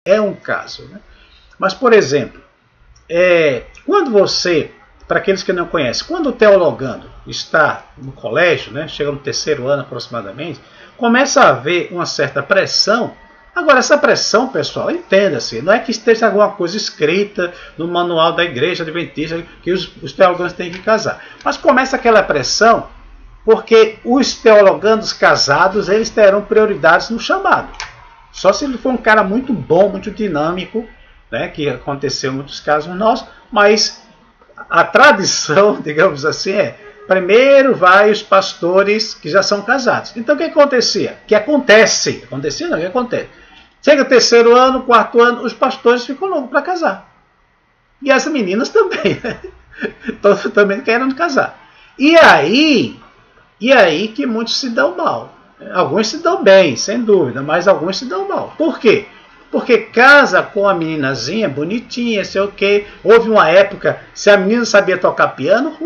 é um caso, né? Mas, por exemplo, quando você, para aqueles que não conhecem, quando o teologando está no colégio, né, chega no terceiro ano aproximadamente, começa a haver uma certa pressão. Agora, essa pressão, pessoal, entenda-se, não é que esteja alguma coisa escrita no manual da igreja adventista que os teologandos têm que casar. Mas começa aquela pressão porque os teologandos casados, eles terão prioridades no chamado. Só se ele for um cara muito bom, muito dinâmico, né, que aconteceu em muitos casos nossos, mas a tradição, digamos assim, primeiro vai os pastores que já são casados. Então o que acontecia? Que acontece. Acontecia não, o que acontece? Chega o terceiro ano, quarto ano, os pastores ficam loucos para casar. E as meninas também, né? Também querendo casar. E aí que muitos se dão mal. Alguns se dão bem, sem dúvida, mas alguns se dão mal. Por quê? Porque casa com a meninazinha bonitinha, sei o quê. Houve uma época, se a menina sabia tocar piano,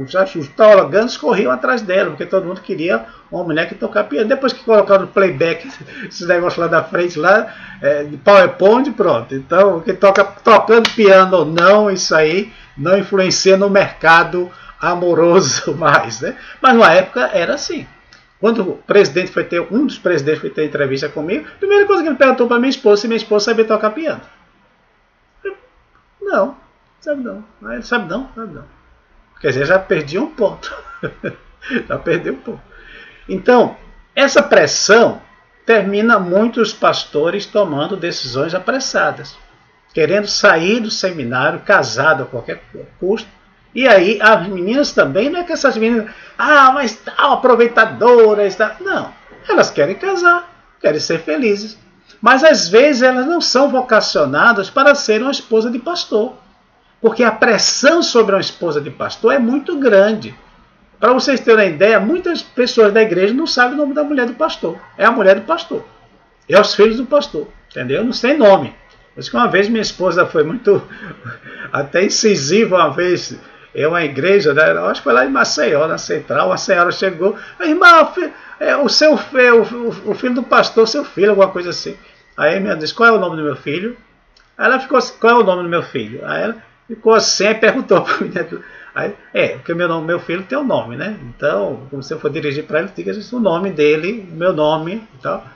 já os teologandos corriam atrás dela, porque todo mundo queria uma mulher que tocar piano. Depois que colocaram no playback, esse negócio lá da frente, lá, de PowerPoint, pronto. Então, quem tocando piano ou não, isso aí não influencia no mercado amoroso mais, né? Mas na época era assim. Quando o presidente um dos presidentes foi ter entrevista comigo, a primeira coisa que ele perguntou para minha esposa se minha esposa sabia tocar piano. Não, sabe não. Ele sabe não. Quer dizer, já perdi um ponto. Já perdeu um ponto. Então, essa pressão termina muitos pastores tomando decisões apressadas, querendo sair do seminário, casado a qualquer custo. E aí as meninas também, não é que essas meninas, mas tal, aproveitadoras, tal. Não, elas querem casar, querem ser felizes. Mas às vezes elas não são vocacionadas para ser uma esposa de pastor. Porque a pressão sobre uma esposa de pastor é muito grande. Para vocês terem uma ideia, muitas pessoas da igreja não sabem o nome da mulher do pastor. É a mulher do pastor. É os filhos do pastor. Entendeu? Não tem nome. Por isso que uma vez minha esposa foi muito até incisiva uma vez. É uma igreja, né? Eu acho que foi lá em Maceió, na Central, a senhora chegou, irmã, o filho do pastor, seu filho, alguma coisa assim. Aí a minha disse, qual é o nome do meu filho? Aí ela ficou assim, qual é o nome do meu filho? Aí ela ficou assim e perguntou para mim. Aí, porque meu filho tem um nome, né? Então, como se eu for dirigir para ele, diga o nome dele, meu nome e tal.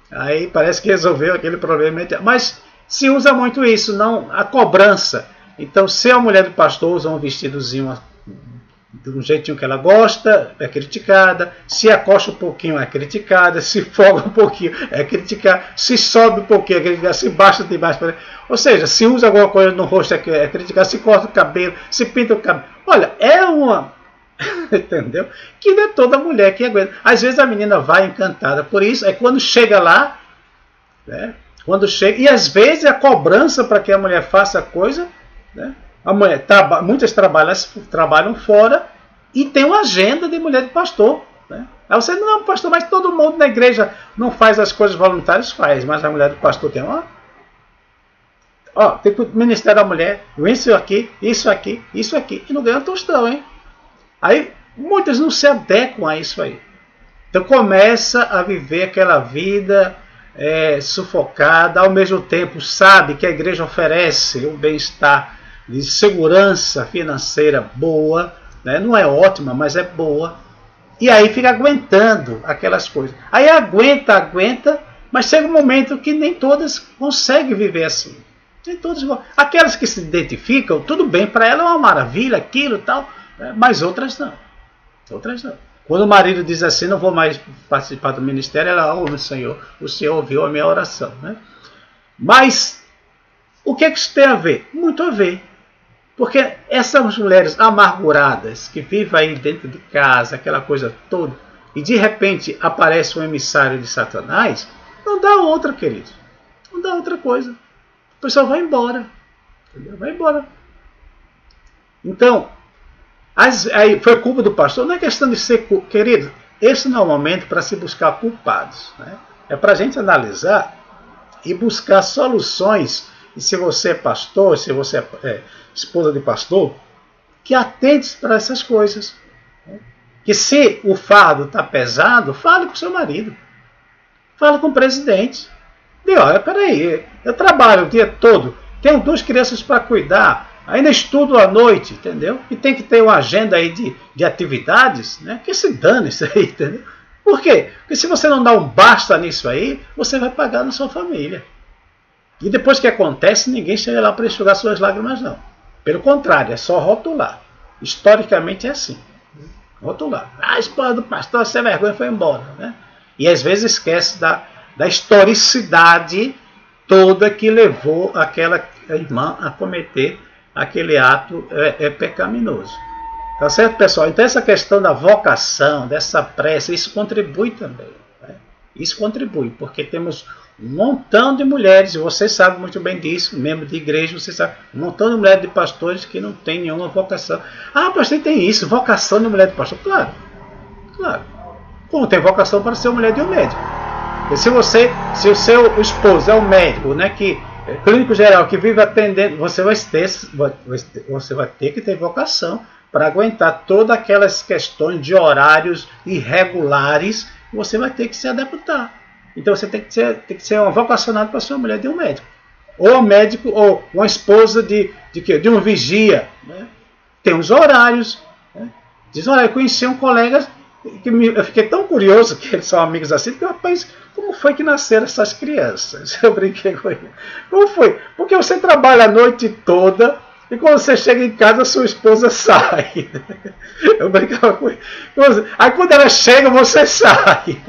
Aí parece que resolveu aquele problema. Mas se usa muito isso, não a cobrança. Então, se a mulher do pastor usa um vestidozinho de um jeitinho que ela gosta, é criticada. Se acosta um pouquinho, é criticada. Se folga um pouquinho, é criticada. Se sobe um pouquinho, é criticada. Se baixa demais. Ou seja, se usa alguma coisa no rosto, é criticada. Se corta o cabelo, se pinta o cabelo. Olha, é uma... Entendeu? Que não é toda mulher que aguenta. Às vezes a menina vai encantada por isso. Aí quando chega lá, né? E às vezes a cobrança para que a mulher faça a coisa, né? Muitas trabalham fora e tem uma agenda de mulher de pastor. Né? Aí você não é pastor, mas todo mundo na igreja não faz as coisas voluntárias, faz, mas a mulher do pastor tem uma. Tem o Ministério da Mulher, isso aqui, e não ganha um tostão, hein? Aí muitas não se adequam a isso aí. Então começa a viver aquela vida sufocada, ao mesmo tempo sabe que a igreja oferece um bem-estar de segurança financeira boa, né? Não é ótima, mas é boa. E aí fica aguentando aquelas coisas. Aí aguenta, mas chega um momento que nem todas conseguem viver assim. Nem todas. Aquelas que se identificam, tudo bem, para ela é uma maravilha, aquilo e tal, né? Mas outras não. Quando o marido diz assim, não vou mais participar do ministério, ela, meu Senhor, o Senhor ouviu a minha oração. Né? Mas o que isso tem a ver? Muito a ver. Porque essas mulheres amarguradas que vivem aí dentro de casa, aquela coisa toda, e de repente aparece um emissário de Satanás, não dá outra, querido. Não dá outra coisa. O pessoal vai embora. Entendeu? Vai embora. Então, aí foi culpa do pastor. Não é questão de ser culpa. Querido, esse não é o momento para se buscar culpados. Né? É para a gente analisar e buscar soluções. E se você é pastor, se você é esposa de pastor, que atente para essas coisas. Que se o fardo está pesado, fale com o seu marido. Fale com o presidente. Digo, olha, peraí, eu trabalho o dia todo, tenho 2 crianças para cuidar, ainda estudo à noite, entendeu? E tem que ter uma agenda aí de atividades, né? Que se dane isso aí, entendeu? Por quê? Porque se você não dá um basta nisso aí, você vai pagar na sua família. E depois que acontece, ninguém chega lá para enxugar suas lágrimas, não. Pelo contrário, é só rotular. Historicamente é assim. Rotular. A esposa do pastor, sem vergonha, foi embora, né? E às vezes esquece da historicidade toda que levou aquela irmã a cometer aquele ato pecaminoso. Tá certo, pessoal? Então essa questão da vocação, dessa pressa, isso contribui também. Né? Isso contribui, porque temos um montão de mulheres, e você sabe muito bem disso, membro de igreja, você sabe, um montão de mulheres de pastores que não tem nenhuma vocação. Ah, pastor, tem isso, vocação de mulher de pastor. Claro, claro. Como tem vocação para ser mulher de um médico. Porque se o seu esposo é um médico, né, que clínico geral, que vive atendendo, você vai ter que ter vocação para aguentar todas aquelas questões de horários irregulares, você vai ter que se adaptar. Então você tem que ser um vocacionado para ser uma mulher de um médico. Ou um médico, ou uma esposa de um vigia. Né? Tem os horários. Né? Diz, olha, eu conheci um colega que eu fiquei tão curioso, que eles são amigos assim, porque, rapaz, como foi que nasceram essas crianças? Eu brinquei com ele. Como foi? Porque você trabalha a noite toda, e quando você chega em casa, sua esposa sai. Eu brincava com ele. Aí quando ela chega, você sai.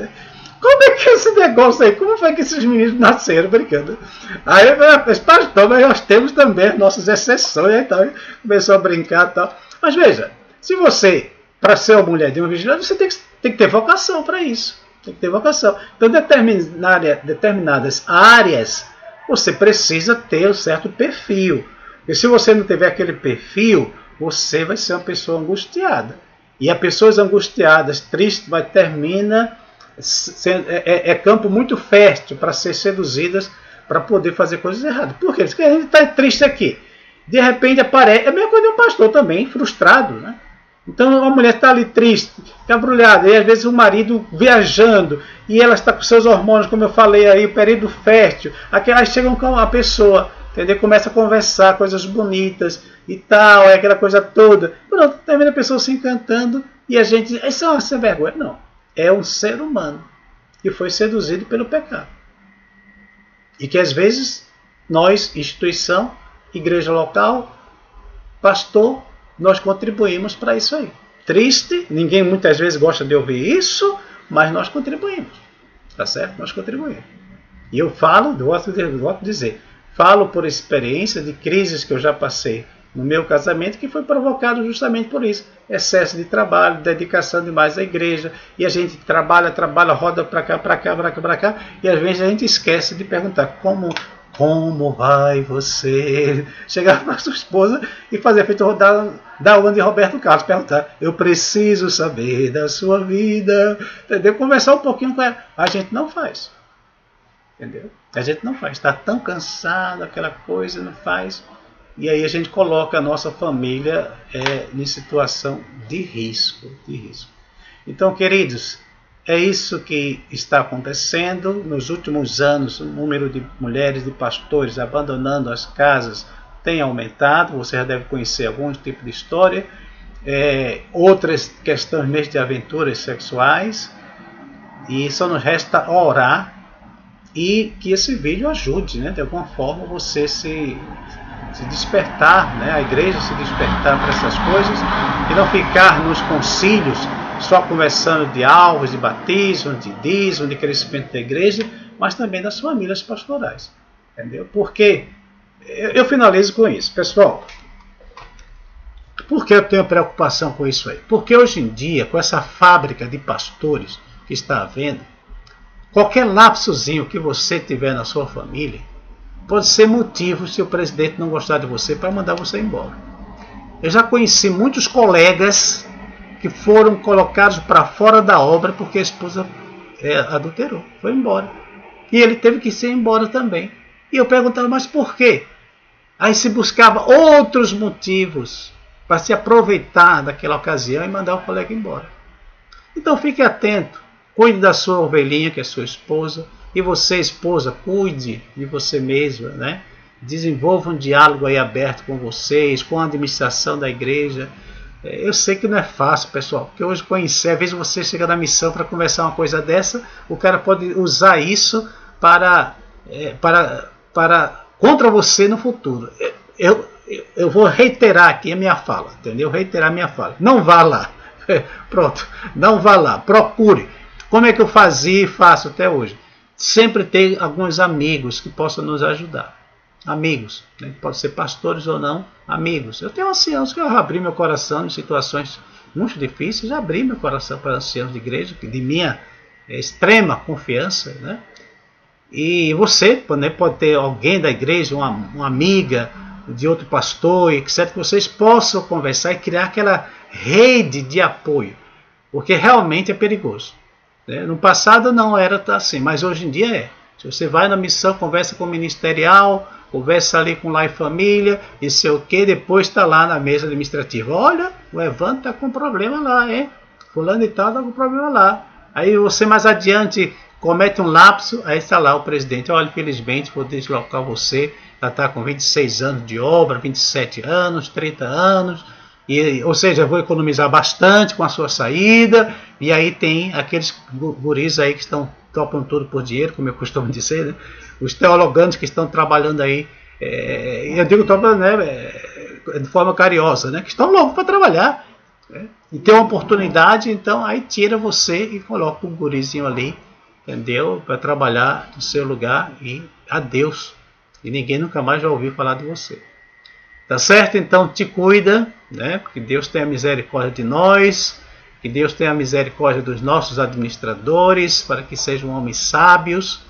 Como é que é esse negócio aí? Como foi que esses meninos nasceram brincando? Aí eu pastor, mas nós temos também as nossas exceções e tal. Começou a brincar e tal. Mas veja, se você, para ser uma mulher de um vigilante, você tem que ter vocação para isso. Tem que ter vocação. Então, determinadas áreas, você precisa ter um certo perfil. E se você não tiver aquele perfil, você vai ser uma pessoa angustiada. E as pessoas angustiadas, tristes, termina é campo muito fértil para ser seduzidas para poder fazer coisas erradas. Por quê? Porque a gente está triste aqui. De repente aparece. É a mesma coisa de um pastor também, frustrado, né? Então a mulher está ali triste, cabrulhada, e às vezes o marido viajando, e ela está com seus hormônios, como eu falei aí, o período fértil. Aí chega a pessoa, entendeu? Começa a conversar coisas bonitas e tal, é aquela coisa toda. Pronto, termina a pessoa se encantando e a gente diz, isso é uma sem vergonha. Não. É um ser humano que foi seduzido pelo pecado. E que às vezes nós, instituição, igreja local, pastor, nós contribuímos para isso aí. Triste, ninguém muitas vezes gosta de ouvir isso, mas nós contribuímos. Tá certo? Nós contribuímos. E eu falo, gosto de dizer, falo por experiência de crises que eu já passei no meu casamento, que foi provocado justamente por isso. Excesso de trabalho, dedicação demais à igreja, e a gente trabalha, roda para cá, e às vezes a gente esquece de perguntar como vai você? Chegar para sua esposa e fazer feito dar uma de Roberto Carlos, perguntar, eu preciso saber da sua vida, entendeu? Conversar um pouquinho com ela. A gente não faz, entendeu? A gente não faz, está tão cansado, aquela coisa, não faz. E aí a gente coloca a nossa família em situação de risco, Então, queridos, é isso que está acontecendo. Nos últimos anos, o número de mulheres, de pastores abandonando as casas tem aumentado. Você já deve conhecer algum tipo de história. Outras questões mesmo de aventuras sexuais. E só nos resta orar e que esse vídeo ajude, né, de alguma forma, você se despertar, né, a igreja se despertar para essas coisas e não ficar nos concílios só conversando de alvos, de batismo, de dízimo, de crescimento da igreja, mas também das famílias pastorais. Entendeu? Porque eu finalizo com isso, pessoal. Por que eu tenho preocupação com isso aí? Porque hoje em dia, com essa fábrica de pastores que está havendo, qualquer lapsozinho que você tiver na sua família pode ser motivo, se o presidente não gostar de você, para mandar você embora. Eu já conheci muitos colegas que foram colocados para fora da obra porque a esposa adulterou, foi embora. E ele teve que ser embora também. E eu perguntava, mas por quê? Aí se buscava outros motivos para se aproveitar daquela ocasião e mandar o colega embora. Então fique atento, cuide da sua ovelhinha, que é sua esposa, E você, esposa, cuide de você mesma, né? Desenvolva um diálogo aí aberto com vocês, com a administração da igreja. Eu sei que não é fácil, pessoal, porque hoje conhecer, às vezes você chega na missão para conversar uma coisa dessa, o cara pode usar isso para contra você no futuro. Eu vou reiterar aqui a minha fala, entendeu? Reiterar a minha fala. Não vá lá. Pronto, não vá lá. Procure. Como é que eu fazia e faço até hoje? Sempre ter alguns amigos que possam nos ajudar. Amigos, né? Pode ser pastores ou não, amigos. Eu tenho anciãos que eu abri meu coração em situações muito difíceis, já abri meu coração para anciãos de igreja, de minha extrema confiança, né? E você, né, pode ter alguém da igreja, uma amiga de outro pastor, etc., que vocês possam conversar e criar aquela rede de apoio, porque realmente é perigoso. Né? No passado não era assim, mas hoje em dia é. Se você vai na missão, conversa com o ministerial, conversa ali com lá e família, e sei o que, depois está lá na mesa administrativa. Olha, o Evandro está com problema lá, hein? Fulano e tal está com problema lá. Aí você mais adiante comete um lapso, aí está lá o presidente. Olha, infelizmente vou deslocar você, já está com 26 anos de obra, 27 anos, 30 anos, ou seja, vou economizar bastante com a sua saída. E aí tem aqueles guris aí que topam tudo por dinheiro, como eu costumo dizer, né? Os teologantes que estão trabalhando aí, eu digo de forma carinhosa, né? Que estão loucos para trabalhar, né? E tem uma oportunidade, então aí tira você e coloca um gurizinho ali, entendeu? Para trabalhar no seu lugar e adeus. E ninguém nunca mais vai ouvir falar de você. Tá certo? Então te cuida, né? Que Deus tenha misericórdia de nós, que Deus tenha misericórdia dos nossos administradores, para que sejam homens sábios,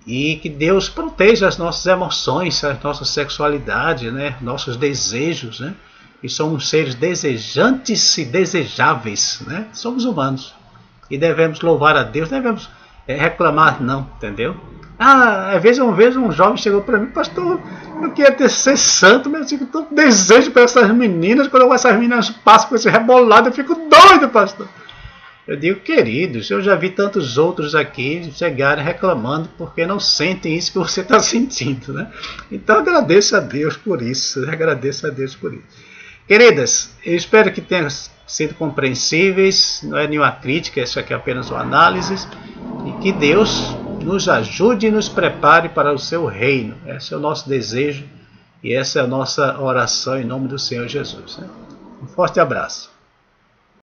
e que Deus proteja as nossas emoções, a nossa sexualidade, né? Nossos desejos, né? E somos seres desejantes e desejáveis, né? Somos humanos e devemos louvar a Deus, devemos reclamar não, entendeu? Às vezes um jovem chegou para mim: pastor, eu queria ser santo, mas eu tenho desejo para essas meninas. Quando essas meninas passam com esse rebolado, eu fico doido, pastor. Eu digo: queridos, eu já vi tantos outros aqui chegarem reclamando porque não sentem isso que você está sentindo, né? Então agradeço a Deus por isso, agradeço a Deus por isso. Queridas, eu espero que tenham sido compreensíveis, não é nenhuma crítica, isso aqui é apenas uma análise, e que Deus nos ajude e nos prepare para o seu reino. Esse é o nosso desejo e essa é a nossa oração em nome do Senhor Jesus, né? Um forte abraço.